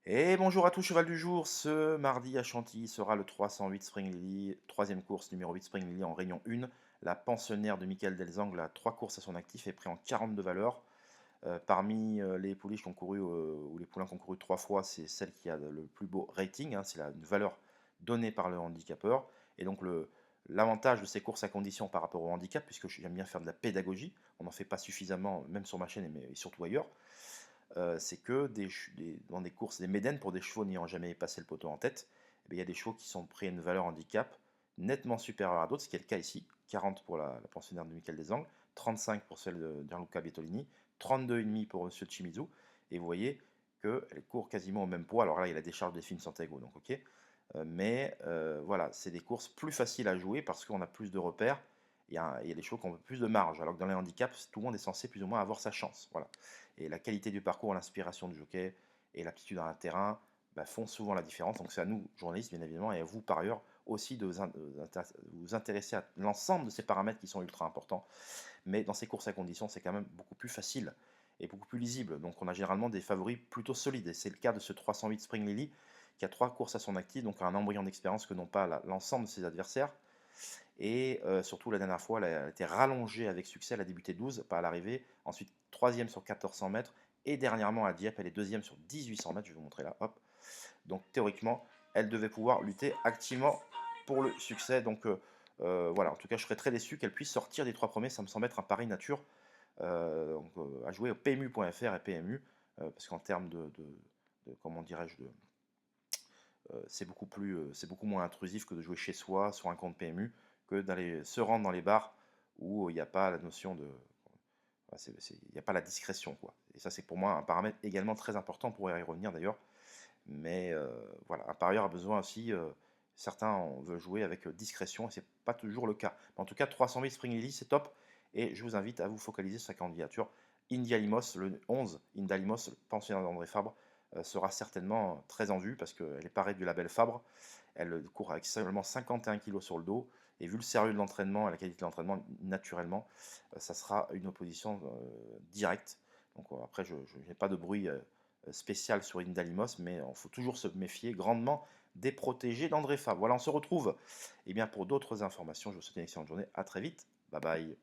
Et bonjour à tous, cheval du jour. Ce mardi à Chantilly sera le 308 Spring Lily, troisième course numéro 8 Spring Lily en Réunion 1. La pensionnaire de Michael Delzangles a 3 courses à son actif et pris en 42 valeurs. Parmi les pouliches qui ont couru, ou les poulains qui ont couru 3 fois, c'est celle qui a le plus beau rating, hein, c'est une valeur donnée par le handicapeur. Et donc l'avantage de ces courses à condition par rapport au handicap, puisque j'aime bien faire de la pédagogie, on n'en fait pas suffisamment, même sur ma chaîne, mais surtout ailleurs, c'est que dans des courses, des médaines pour des chevaux n'ayant jamais passé le poteau en tête, eh bien, il y a des chevaux qui sont pris à une valeur handicap nettement supérieure à d'autres, ce qui est le cas ici. 40 pour la pensionnaire de Michael Desangles, 35 pour celle de Gianluca Bietolini, 32,5 pour Monsieur Chimizu, et vous voyez qu'elle court quasiment au même poids. Alors là, il y a la décharge des Filles Santiago, donc ok. Voilà, c'est des courses plus faciles à jouer parce qu'on a plus de repères. Il y a des chevaux qui ont plus de marge, alors que dans les handicaps, tout le monde est censé plus ou moins avoir sa chance. Voilà. Et la qualité du parcours, l'inspiration du jockey et l'aptitude dans un terrain font souvent la différence. Donc c'est à nous, journalistes, bien évidemment, et à vous, par ailleurs, aussi de vous intéresser à l'ensemble de ces paramètres qui sont ultra importants. Mais dans ces courses à conditions, c'est quand même beaucoup plus facile et beaucoup plus lisible. Donc on a généralement des favoris plutôt solides. Et c'est le cas de ce 308 Spring Lily qui a 3 courses à son actif, donc un embryon d'expérience que n'ont pas l'ensemble de ses adversaires. Et surtout, la dernière fois, elle a été rallongée avec succès. Elle a débuté 12 pas à l'arrivée. Ensuite, troisième sur 1400 mètres. Et dernièrement, à Dieppe, elle est deuxième sur 1800 mètres. Je vais vous montrer là. Hop. Donc, théoriquement, elle devait pouvoir lutter activement pour le succès. Donc, voilà. En tout cas, je serais très déçu qu'elle puisse sortir des 3 premiers. Ça me semble être un pari nature à jouer au PMU.fr et PMU. Parce qu'en termes comment dirais-je, c'est beaucoup moins intrusif que de jouer chez soi sur un compte PMU que d'aller se rendre dans les bars où il n'y a pas la notion de, il n'y a pas la discrétion quoi. Et ça c'est pour moi un paramètre également très important, on pourrait y revenir d'ailleurs. Mais voilà, un parieur a besoin aussi, certains veulent jouer avec discrétion et c'est pas toujours le cas. Mais en tout cas 308 Spring Lily c'est top et je vous invite à vous focaliser sur sa candidature. India Limos, le 11, India Limos, le pensionnaire d'André Fabre, sera certainement très en vue parce qu'elle est parée du label Fabre. Elle court avec seulement 51 kg sur le dos. Et vu le sérieux de l'entraînement et la qualité de l'entraînement, naturellement, ça sera une opposition directe. Donc après, je n'ai pas de bruit spécial sur Indalimos, mais il faut toujours se méfier grandement des protégés d'André Fabre. Voilà, on se retrouve pour d'autres informations. Je vous souhaite une excellente journée. À très vite. Bye bye.